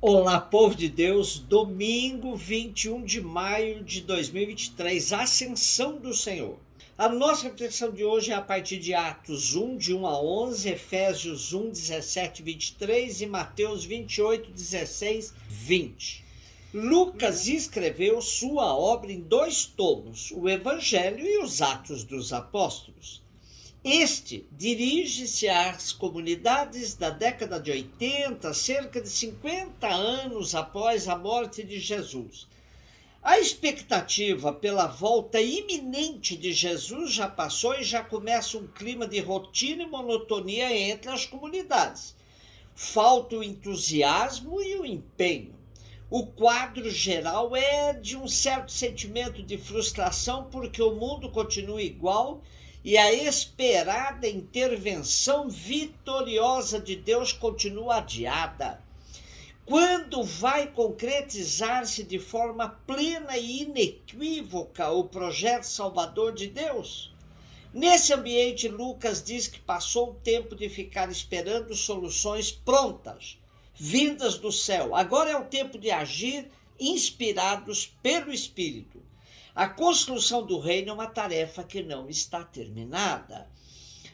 Olá, povo de Deus, domingo 21 de maio de 2023, Ascensão do Senhor. A nossa reflexão de hoje é a partir de Atos 1, de 1 a 11, Efésios 1, 17, 23 e Mateus 28, 16, 20. Lucas escreveu sua obra em 2 tomos, o Evangelho e os Atos dos Apóstolos. Este dirige-se às comunidades da década de 80, cerca de 50 anos após a morte de Jesus. A expectativa pela volta iminente de Jesus já passou e já começa um clima de rotina e monotonia entre as comunidades. Falta o entusiasmo e o empenho. O quadro geral é de um certo sentimento de frustração porque o mundo continua igual e a esperada intervenção vitoriosa de Deus continua adiada. Quando vai concretizar-se de forma plena e inequívoca o projeto salvador de Deus? Nesse ambiente, Lucas diz que passou o tempo de ficar esperando soluções prontas, vindas do céu. Agora é o tempo de agir inspirados pelo Espírito. A construção do reino é uma tarefa que não está terminada,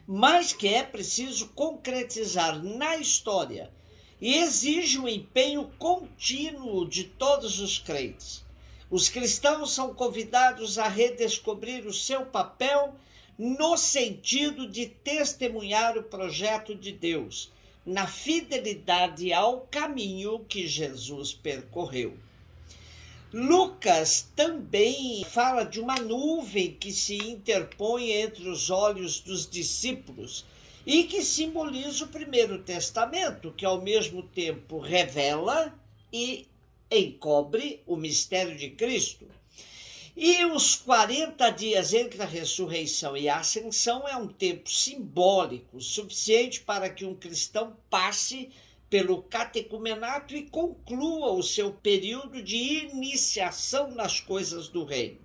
mas que é preciso concretizar na história e exige um empenho contínuo de todos os crentes. Os cristãos são convidados a redescobrir o seu papel no sentido de testemunhar o projeto de Deus, na fidelidade ao caminho que Jesus percorreu. Lucas também fala de uma nuvem que se interpõe entre os olhos dos discípulos e que simboliza o Primeiro Testamento, que ao mesmo tempo revela e encobre o mistério de Cristo. E os 40 dias entre a ressurreição e a ascensão é um tempo simbólico, suficiente para que um cristão passe pelo catecumenato e conclua o seu período de iniciação nas coisas do reino.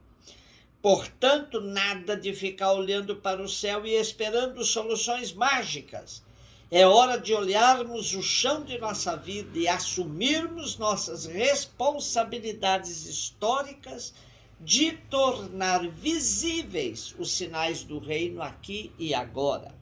Portanto, nada de ficar olhando para o céu e esperando soluções mágicas. É hora de olharmos o chão de nossa vida e assumirmos nossas responsabilidades históricas de tornar visíveis os sinais do reino aqui e agora.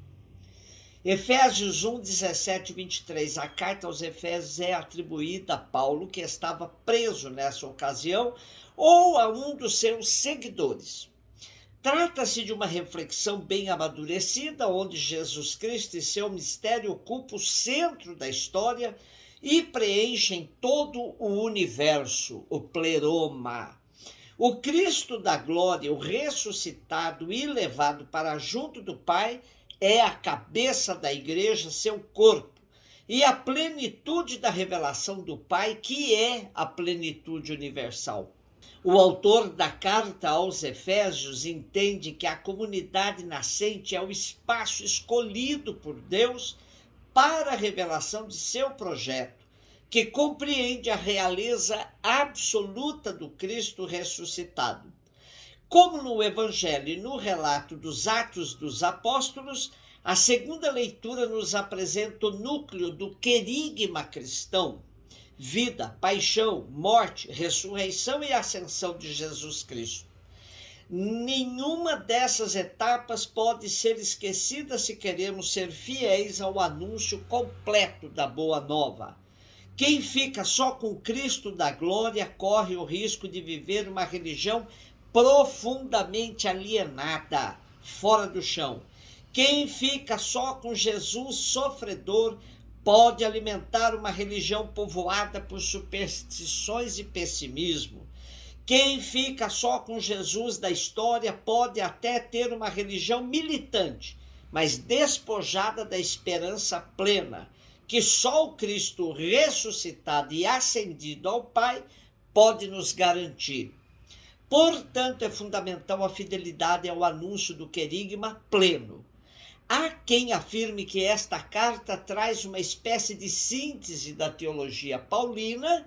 Efésios 1, 17 e 23. A carta aos Efésios é atribuída a Paulo, que estava preso nessa ocasião, ou a um dos seus seguidores. Trata-se de uma reflexão bem amadurecida, onde Jesus Cristo e seu mistério ocupam o centro da história e preenchem todo o universo, o pleroma. O Cristo da glória, o ressuscitado e levado para junto do Pai, é a cabeça da igreja, seu corpo, e a plenitude da revelação do Pai, que é a plenitude universal. O autor da carta aos Efésios entende que a comunidade nascente é o espaço escolhido por Deus para a revelação de seu projeto, que compreende a realeza absoluta do Cristo ressuscitado. Como no Evangelho e no relato dos Atos dos Apóstolos, a segunda leitura nos apresenta o núcleo do querigma cristão: vida, paixão, morte, ressurreição e ascensão de Jesus Cristo. Nenhuma dessas etapas pode ser esquecida se queremos ser fiéis ao anúncio completo da Boa Nova. Quem fica só com Cristo da glória corre o risco de viver uma religião profundamente alienada, fora do chão. Quem fica só com Jesus sofredor pode alimentar uma religião povoada por superstições e pessimismo. Quem fica só com Jesus da história pode até ter uma religião militante, mas despojada da esperança plena, que só o Cristo ressuscitado e ascendido ao Pai pode nos garantir. Portanto, é fundamental a fidelidade ao anúncio do querigma pleno. Há quem afirme que esta carta traz uma espécie de síntese da teologia paulina,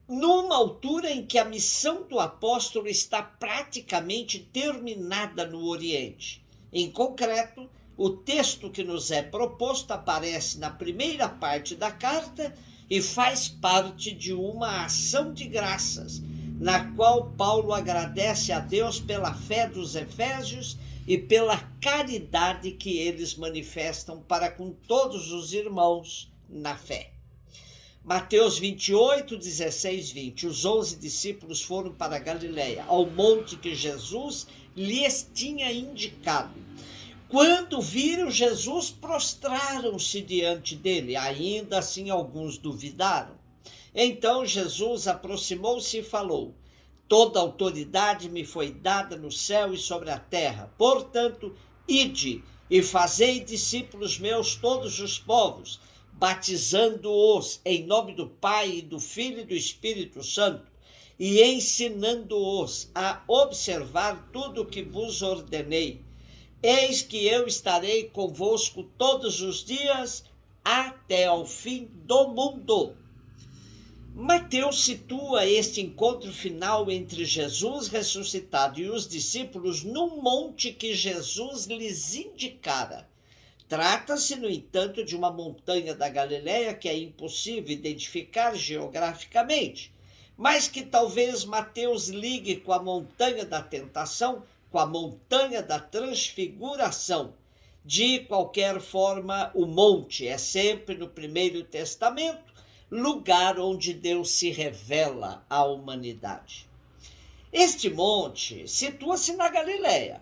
numa altura em que a missão do apóstolo está praticamente terminada no Oriente. Em concreto, o texto que nos é proposto aparece na primeira parte da carta e faz parte de uma ação de graças, na qual Paulo agradece a Deus pela fé dos efésios e pela caridade que eles manifestam para com todos os irmãos na fé. Mateus 28, 16, 20. Os 11 discípulos foram para a Galiléia, ao monte que Jesus lhes tinha indicado. Quando viram Jesus, prostraram-se diante dele. Ainda assim, alguns duvidaram. Então Jesus aproximou-se e falou: toda autoridade me foi dada no céu e sobre a terra. Portanto, ide e fazei discípulos meus todos os povos, batizando-os em nome do Pai, e do Filho e do Espírito Santo, e ensinando-os a observar tudo o que vos ordenei. Eis que eu estarei convosco todos os dias, até ao fim do mundo. Mateus situa este encontro final entre Jesus ressuscitado e os discípulos num monte que Jesus lhes indicara. Trata-se, no entanto, de uma montanha da Galiléia que é impossível identificar geograficamente, mas que talvez Mateus ligue com a montanha da tentação, com a montanha da transfiguração. De qualquer forma, o monte é sempre, no Primeiro Testamento, lugar onde Deus se revela à humanidade. Este monte situa-se na Galiléia,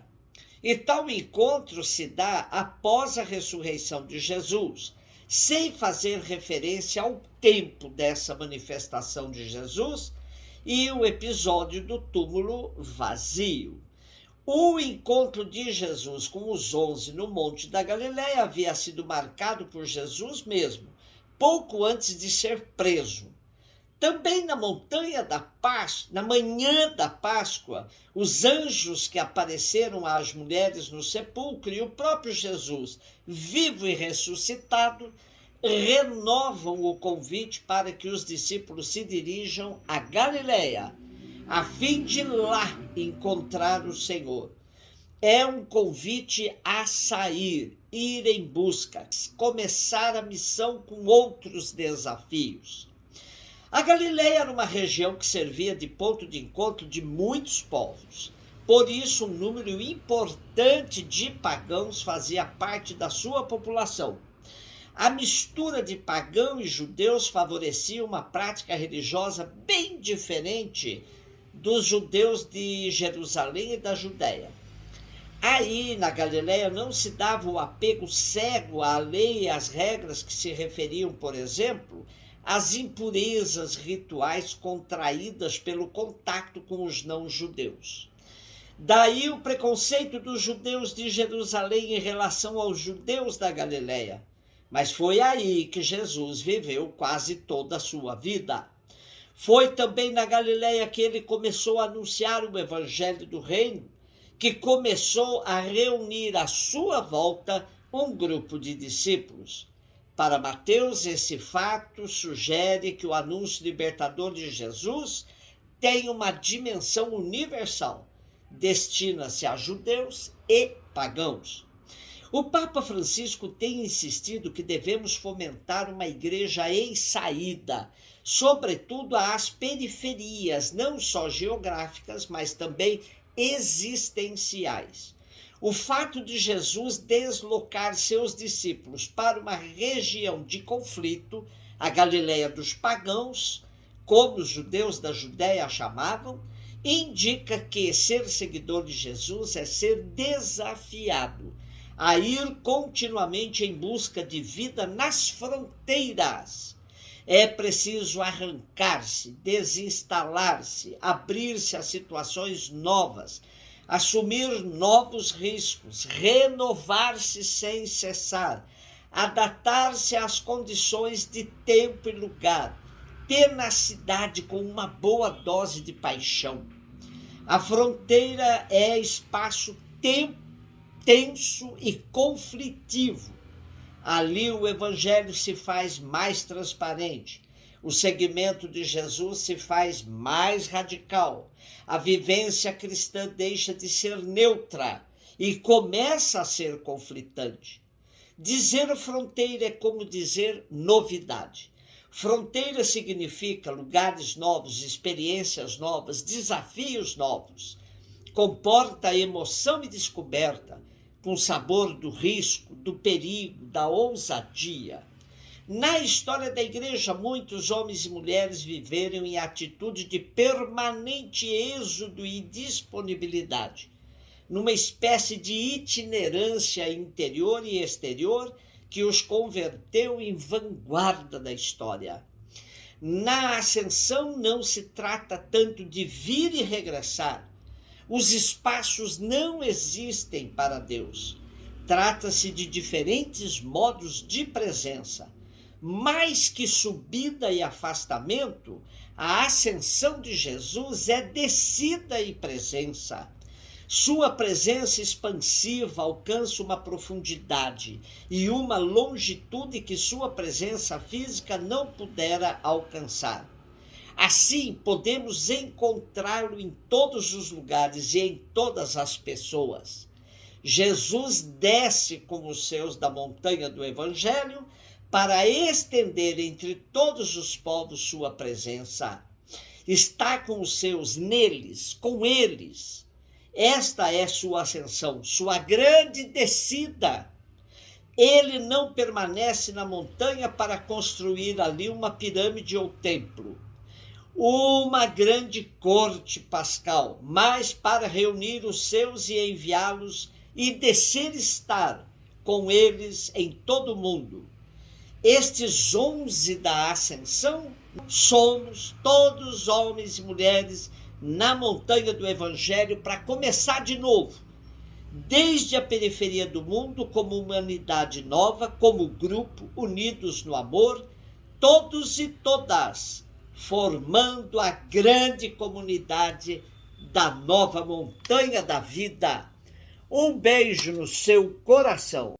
e tal encontro se dá após a ressurreição de Jesus, sem fazer referência ao tempo dessa manifestação de Jesus e o episódio do túmulo vazio. O encontro de Jesus com os 11 no Monte da Galiléia havia sido marcado por Jesus mesmo, pouco antes de ser preso. Também na montanha da Páscoa, na manhã da Páscoa, os anjos que apareceram às mulheres no sepulcro e o próprio Jesus, vivo e ressuscitado, renovam o convite para que os discípulos se dirijam à Galiléia, a fim de lá encontrar o Senhor. É um convite a sair, ir em busca, começar a missão com outros desafios. A Galiléia era uma região que servia de ponto de encontro de muitos povos. Por isso, um número importante de pagãos fazia parte da sua população. A mistura de pagão e judeus favorecia uma prática religiosa bem diferente dos judeus de Jerusalém e da Judéia. Aí, na Galiléia, não se dava o apego cego à lei e às regras que se referiam, por exemplo, às impurezas rituais contraídas pelo contato com os não-judeus. Daí o preconceito dos judeus de Jerusalém em relação aos judeus da Galiléia. Mas foi aí que Jesus viveu quase toda a sua vida. Foi também na Galiléia que ele começou a anunciar o evangelho do reino, que começou a reunir à sua volta um grupo de discípulos. Para Mateus, esse fato sugere que o anúncio libertador de Jesus tem uma dimensão universal, destina-se a judeus e pagãos. O Papa Francisco tem insistido que devemos fomentar uma igreja em saída, sobretudo às periferias, não só geográficas, mas também existenciais. O fato de Jesus deslocar seus discípulos para uma região de conflito, a Galiléia dos pagãos, como os judeus da Judéia a chamavam, indica que ser seguidor de Jesus é ser desafiado a ir continuamente em busca de vida nas fronteiras. É preciso arrancar-se, desinstalar-se, abrir-se a situações novas, assumir novos riscos, renovar-se sem cessar, adaptar-se às condições de tempo e lugar, tenacidade com uma boa dose de paixão. A fronteira é espaço tenso e conflitivo. Ali o evangelho se faz mais transparente, o seguimento de Jesus se faz mais radical, a vivência cristã deixa de ser neutra e começa a ser conflitante. Dizer fronteira é como dizer novidade. Fronteira significa lugares novos, experiências novas, desafios novos. Comporta emoção e descoberta, com sabor do risco, do perigo, da ousadia. Na história da igreja, muitos homens e mulheres viveram em atitude de permanente êxodo e disponibilidade, numa espécie de itinerância interior e exterior que os converteu em vanguarda da história. Na ascensão não se trata tanto de vir e regressar. Os espaços não existem para Deus. Trata-se de diferentes modos de presença. Mais que subida e afastamento, a ascensão de Jesus é descida e presença. Sua presença expansiva alcança uma profundidade e uma longitude que sua presença física não pudera alcançar. Assim, podemos encontrá-lo em todos os lugares e em todas as pessoas. Jesus desce com os seus da montanha do Evangelho para estender entre todos os povos sua presença. Está com os seus neles, com eles. Esta é sua ascensão, sua grande descida. Ele não permanece na montanha para construir ali uma pirâmide ou templo, uma grande corte pascal, mas para reunir os seus e enviá-los e descer estar com eles em todo o mundo. Estes 11 da ascensão somos todos homens e mulheres na montanha do Evangelho para começar de novo, desde a periferia do mundo, como humanidade nova, como grupo, unidos no amor, todos e todas, formando a grande comunidade da nova montanha da vida. Um beijo no seu coração.